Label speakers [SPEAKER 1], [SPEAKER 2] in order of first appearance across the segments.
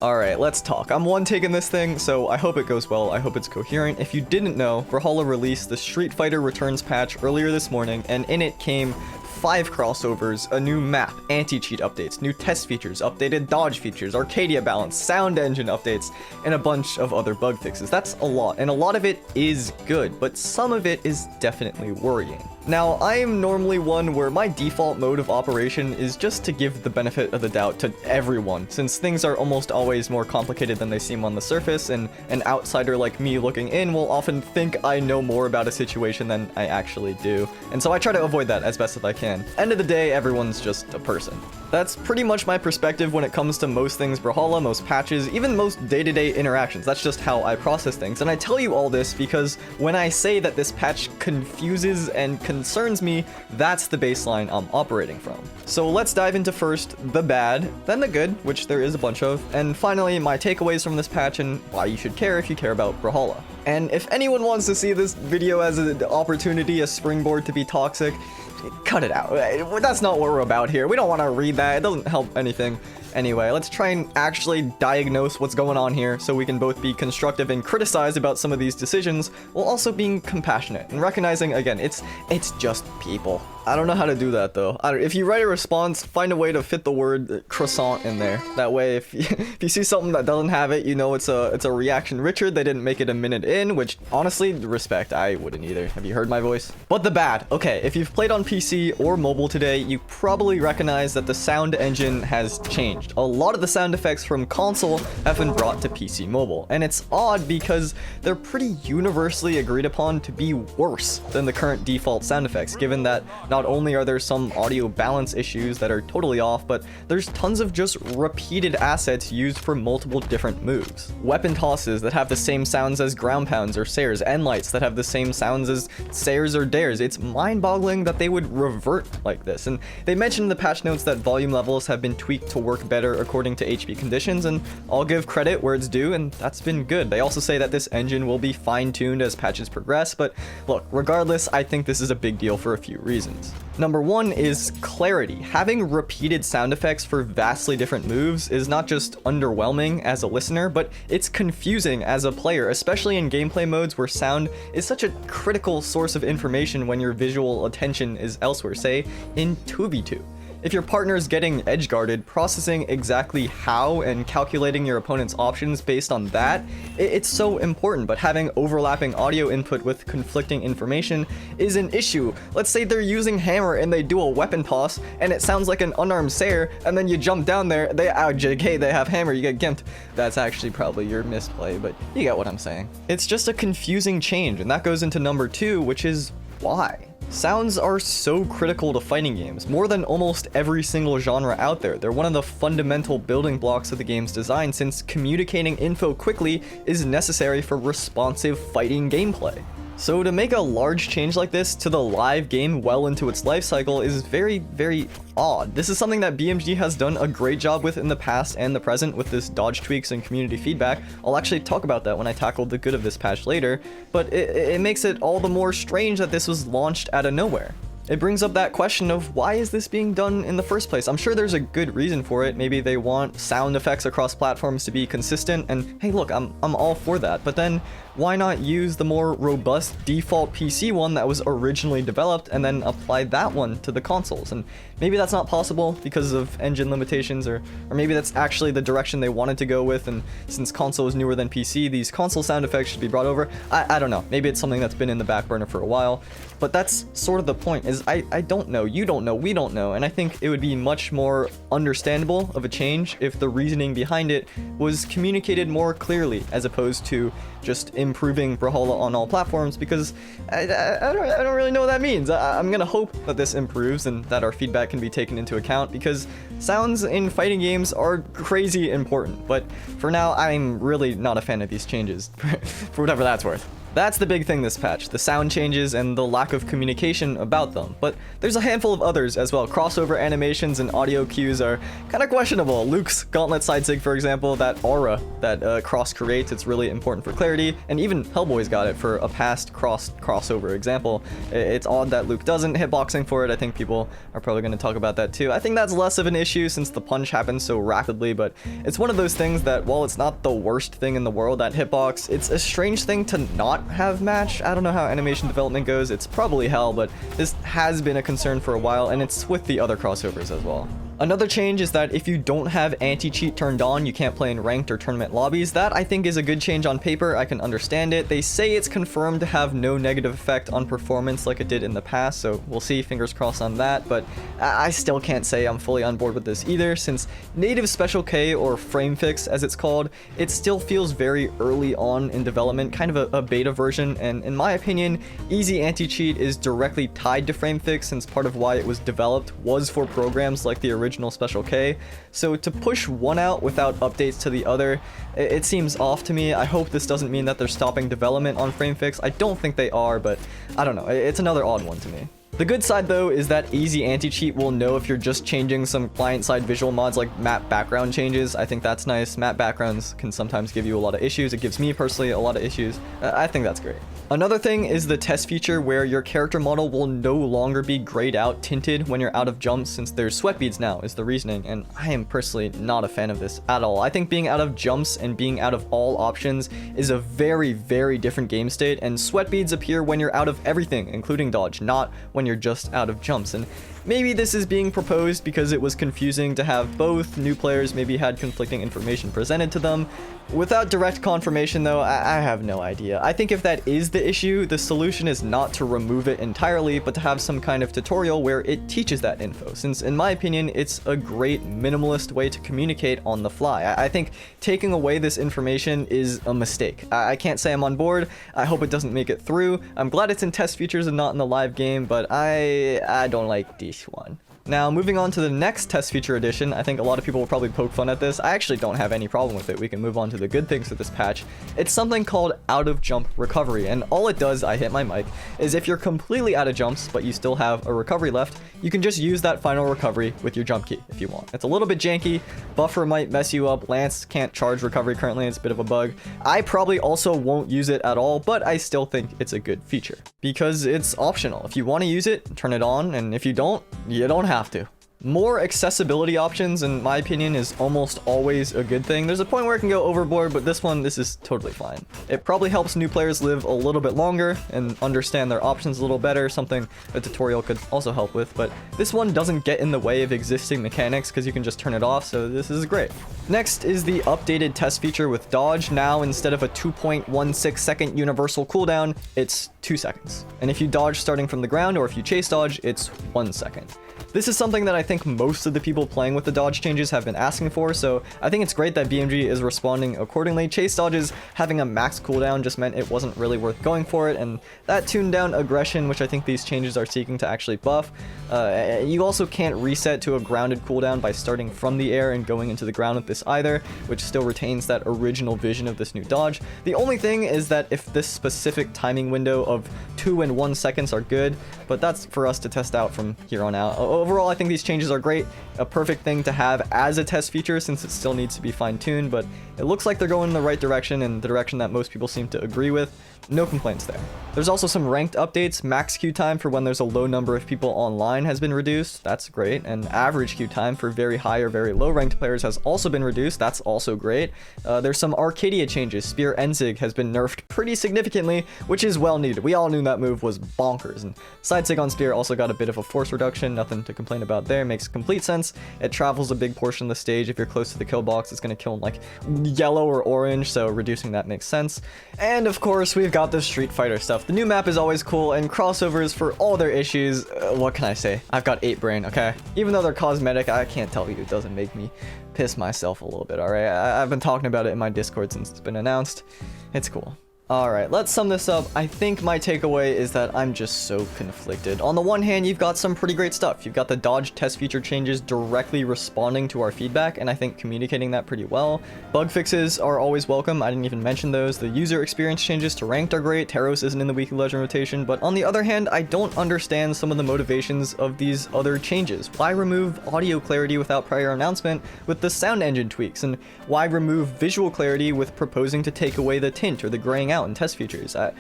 [SPEAKER 1] Alright, let's talk. I'm one taking this thing, so I hope it goes well. I hope it's coherent. If you didn't know, Brawlhalla released the Street Fighter Returns patch earlier this morning, and in it came 5 crossovers, a new map, anti-cheat updates, new test features, updated dodge features, Arcadia balance, sound engine updates, and a bunch of other bug fixes. That's a lot, and a lot of it is good, but some of it is definitely worrying. Now, I am normally one where my default mode of operation is just to give the benefit of the doubt to everyone, since things are almost always more complicated than they seem on the surface, and an outsider like me looking in will often think I know more about a situation than I actually do, and so I try to avoid that as best as I can. End of the day, everyone's just a person. That's pretty much my perspective when it comes to most things Brawlhalla, most patches, even most day-to-day interactions. That's just how I process things, and I tell you all this because when I say that this patch confuses and concerns me, that's the baseline I'm operating from. So let's dive into first the bad, then the good, which there is a bunch of, and finally my takeaways from this patch and why you should care if you care about Brawlhalla. And if anyone wants to see this video as an opportunity, a springboard to be toxic, cut it out. That's not what we're about here. We don't want to read that. It doesn't help anything. Anyway, let's try and actually diagnose what's going on here so we can both be constructive and criticize about some of these decisions while also being compassionate and recognizing, again, it's just people. I don't know how to do that though. If you write a response, find a way to fit the word croissant in there. That way, if you see something that doesn't have it, you know it's a reaction. Richard, they didn't make it a minute in, which honestly, respect, I wouldn't either. Have you heard my voice? But the bad. Okay, if you've played on PC or mobile today, you probably recognize that the sound engine has changed. A lot of the sound effects from console have been brought to PC mobile, and it's odd because they're pretty universally agreed upon to be worse than the current default sound effects, given that not only are there some audio balance issues that are totally off, but there's tons of just repeated assets used for multiple different moves. Weapon tosses that have the same sounds as ground pounds or sayers, end lights that have the same sounds as sayers or dares. It's mind-boggling that they would revert like this, and they mentioned in the patch notes that volume levels have been tweaked to work better according to HP conditions, and I'll give credit where it's due, and that's been good. They also say that this engine will be fine-tuned as patches progress, but look, regardless, I think this is a big deal for a few reasons. Number one is clarity. Having repeated sound effects for vastly different moves is not just underwhelming as a listener, but it's confusing as a player, especially in gameplay modes where sound is such a critical source of information when your visual attention is elsewhere, say in 2v2. If your partner is getting edge-guarded, processing exactly how and calculating your opponent's options based on that, it's so important, but having overlapping audio input with conflicting information is an issue. Let's say they're using hammer and they do a weapon toss, and it sounds like an unarmed sayer, and then you jump down there, they JK, they have hammer, you get gimped. That's actually probably your misplay, but you get what I'm saying. It's just a confusing change, and that goes into number two, which is why? Sounds are so critical to fighting games, more than almost every single genre out there. They're one of the fundamental building blocks of the game's design, since communicating info quickly is necessary for responsive fighting gameplay. So to make a large change like this to the live game well into its life cycle is very, very odd. This is something that BMG has done a great job with in the past and the present with this dodge tweaks and community feedback. I'll actually talk about that when I tackle the good of this patch later, but it makes it all the more strange that this was launched out of nowhere. It brings up that question of why is this being done in the first place? I'm sure there's a good reason for it. Maybe they want sound effects across platforms to be consistent, and hey look, I'm all for that, but then why not use the more robust default PC one that was originally developed and then apply that one to the consoles? And maybe that's not possible because of engine limitations, or maybe that's actually the direction they wanted to go with, and since console is newer than PC, these console sound effects should be brought over. I don't know, maybe it's something that's been in the back burner for a while, but that's sort of the point, is I don't know, you don't know, we don't know, and I think it would be much more understandable of a change if the reasoning behind it was communicated more clearly, as opposed to just improving Brawlhalla on all platforms, because I don't really know what that means. I'm gonna hope that this improves and that our feedback can be taken into account, because sounds in fighting games are crazy important, but for now I'm really not a fan of these changes, for whatever that's worth. That's the big thing this patch, the sound changes and the lack of communication about them. But there's a handful of others as well. Crossover animations and audio cues are kind of questionable. Luke's gauntlet side sig, for example, that aura that Cross creates, it's really important for clarity, and even Hellboy's got it for a past crossover example. It's odd that Luke doesn't. Hitboxing for it, I think people are probably going to talk about that too. I think that's less of an issue since the punch happens so rapidly, but it's one of those things that while it's not the worst thing in the world, that hitbox, it's a strange thing to not have match. I don't know how animation development goes. It's probably hell, but this has been a concern for a while, and it's with the other crossovers as well. Another change is that if you don't have anti-cheat turned on, you can't play in ranked or tournament lobbies. That, I think, is a good change on paper. I can understand it. They say it's confirmed to have no negative effect on performance like it did in the past, so we'll see, fingers crossed on that, but I still can't say I'm fully on board with this either, since native Special K, or frame fix as it's called, it still feels very early on in development, kind of a beta version, and in my opinion, easy anti-cheat is directly tied to frame fix, since part of why it was developed was for programs like the original Special K. So to push one out without updates to the other, it seems off to me. I hope this doesn't mean that they're stopping development on frame fix. I don't think they are, but I don't know. It's another odd one to me. The good side though is that easy anti-cheat will know if you're just changing some client-side visual mods like map background changes. I think that's nice. Map backgrounds can sometimes give you a lot of issues. It gives me personally a lot of issues. I think that's great. Another thing is the test feature where your character model will no longer be grayed out tinted when you're out of jumps, since there's sweat beads now is the reasoning, and I am personally not a fan of this at all. I think being out of jumps and being out of all options is a very, very different game state, and sweat beads appear when you're out of everything, including dodge, not when you're just out of jumps. And maybe this is being proposed because it was confusing to have both. New players maybe had conflicting information presented to them. Without direct confirmation though, I have no idea. I think if that is the issue, the solution is not to remove it entirely, but to have some kind of tutorial where it teaches that info, since in my opinion, it's a great minimalist way to communicate on the fly. I think taking away this information is a mistake. I can't say I'm on board. I hope it doesn't make it through. I'm glad it's in test features and not in the live game, but I don't like this one. Now, moving on to the next test feature addition, I think a lot of people will probably poke fun at this. I actually don't have any problem with it. We can move on to the good things of this patch. It's something called out of jump recovery, and all it does, I hit my mic, is if you're completely out of jumps, but you still have a recovery left, you can just use that final recovery with your jump key if you want. It's a little bit janky. Buffer might mess you up. Lance can't charge recovery currently. It's a bit of a bug. I probably also won't use it at all, but I still think it's a good feature because it's optional. If you want to use it, turn it on, and if you don't, you don't have to. More accessibility options, in my opinion, is almost always a good thing. There's a point where it can go overboard, but this is totally fine. It probably helps new players live a little bit longer and understand their options a little better, something a tutorial could also help with, but this one doesn't get in the way of existing mechanics because you can just turn it off, so this is great. Next is the updated test feature with dodge. Now, instead of a 2.16 second universal cooldown, it's 2 seconds. And if you dodge starting from the ground, or if you chase dodge, it's 1 second. This is something that I think most of the people playing with the dodge changes have been asking for, so I think it's great that BMG is responding accordingly. Chase dodges having a max cooldown just meant it wasn't really worth going for it, and that tuned down aggression, which I think these changes are seeking to actually buff. You also can't reset to a grounded cooldown by starting from the air and going into the ground with this either, which still retains that original vision of this new dodge. The only thing is that if this specific timing window of 2 and 1 seconds are good, but that's for us to test out from here on out. Overall, I think these changes are great, a perfect thing to have as a test feature since it still needs to be fine-tuned, but it looks like they're going in the right direction and the direction that most people seem to agree with. No complaints there. There's also some ranked updates. Max queue time for when there's a low number of people online has been reduced. That's great. And average queue time for very high or very low ranked players has also been reduced. That's also great. There's some Arcadia changes. Spear Enzig has been nerfed pretty significantly, which is well needed. We all knew that move was bonkers. And Side Sig on Spear also got a bit of a force reduction. Nothing to complain about there. Makes complete sense. It travels a big portion of the stage. If you're close to the kill box, it's going to kill in like yellow or orange, so reducing that makes sense. And of course, we've got the Street Fighter stuff. The new map is always cool, and crossovers for all their issues. What can I say? I've got 8 brain, okay? Even though they're cosmetic, I can't tell you it doesn't make me piss myself a little bit, alright? I've been talking about it in my Discord since it's been announced. It's cool. Alright, let's sum this up. I think my takeaway is that I'm just so conflicted. On the one hand, you've got some pretty great stuff. You've got the dodge test feature changes directly responding to our feedback, and I think communicating that pretty well. Bug fixes are always welcome. I didn't even mention those. The user experience changes to ranked are great. Taros isn't in the weekly legend rotation, but on the other hand, I don't understand some of the motivations of these other changes. Why remove audio clarity without prior announcement with the sound engine tweaks? And why remove visual clarity with proposing to take away the tint or the graying out in test features? I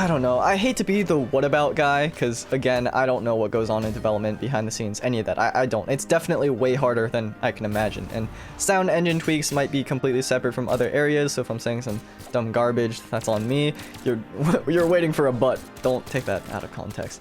[SPEAKER 1] don't know. I hate to be the what about guy, because again, I don't know what goes on in development behind the scenes, any of that. I don't. It's definitely way harder than I can imagine, and sound engine tweaks might be completely separate from other areas, so if I'm saying some dumb garbage, that's on me. You're waiting for a but. Don't take that out of context.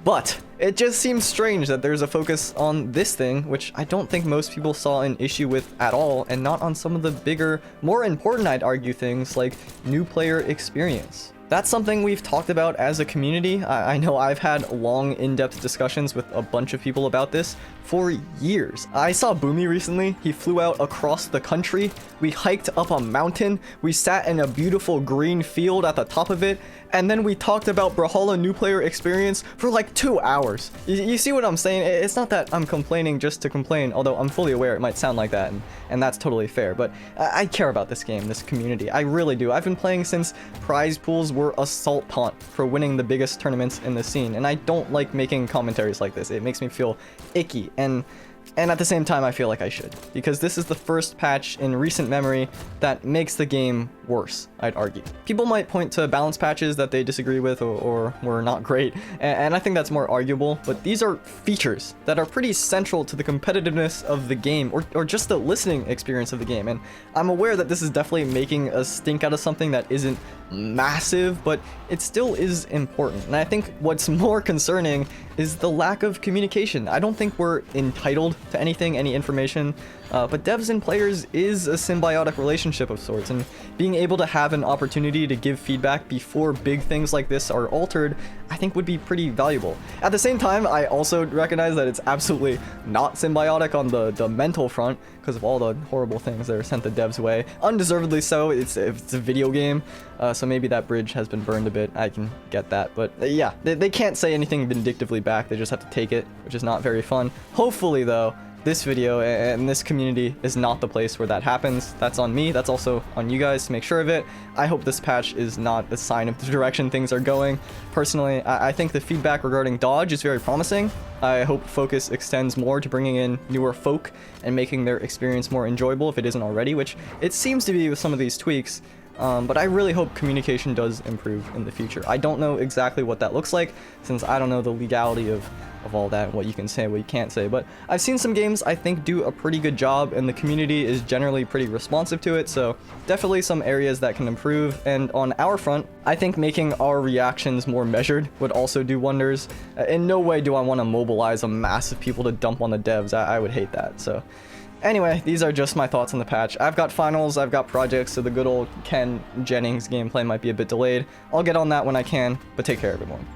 [SPEAKER 1] But it just seems strange that there's a focus on this thing, which I don't think most people saw an issue with at all, and not on some of the bigger, more important, I'd argue, things like new player experience. That's something we've talked about as a community. I know I've had long, in-depth discussions with a bunch of people about this for years. I saw Boomy recently. He flew out across the country. We hiked up a mountain. We sat in a beautiful green field at the top of it. And then we talked about Brawlhalla new player experience for like 2 hours. You see what I'm saying? It's not that I'm complaining just to complain, although I'm fully aware it might sound like that, and that's totally fair. But I care about this game, this community. I really do. I've been playing since prize pools were a salt pond for winning the biggest tournaments in the scene, and I don't like making commentaries like this. It makes me feel icky, and at the same time I feel like I should, because this is the first patch in recent memory that makes the game worse, I'd argue. People might point to balance patches that they disagree with or were not great, and I think that's more arguable, but these are features that are pretty central to the competitiveness of the game, or just the listening experience of the game, and I'm aware that this is definitely making a stink out of something that isn't massive, but it still is important. And I think what's more concerning is the lack of communication. I don't think we're entitled to anything, any information, but devs and players is a symbiotic relationship of sorts, and being able to have an opportunity to give feedback before big things like this are altered, I think would be pretty valuable. At the same time, I also recognize that it's absolutely not symbiotic on the mental front because of all the horrible things that are sent the devs' way. Undeservedly so. It's a video game, so maybe that bridge has been burned a bit. I can get that, but yeah, they can't say anything vindictively back. They just have to take it, which is not very fun. Hopefully, though, this video and this community is not the place where that happens. That's on me. That's also on you guys to make sure of it. I hope this patch is not a sign of the direction things are going. Personally, I think the feedback regarding dodge is very promising. I hope focus extends more to bringing in newer folk and making their experience more enjoyable if it isn't already, which it seems to be with some of these tweaks. But I really hope communication does improve in the future. I don't know exactly what that looks like, since I don't know the legality of all that, what you can say, what you can't say, but I've seen some games I think do a pretty good job, and the community is generally pretty responsive to it, so definitely some areas that can improve. And on our front, I think making our reactions more measured would also do wonders. In no way do I want to mobilize a mass of people to dump on the devs. I would hate that. So anyway, these are just my thoughts on the patch. I've got finals, I've got projects, so the good old Ken Jennings gameplay might be a bit delayed. I'll get on that when I can, but take care everyone.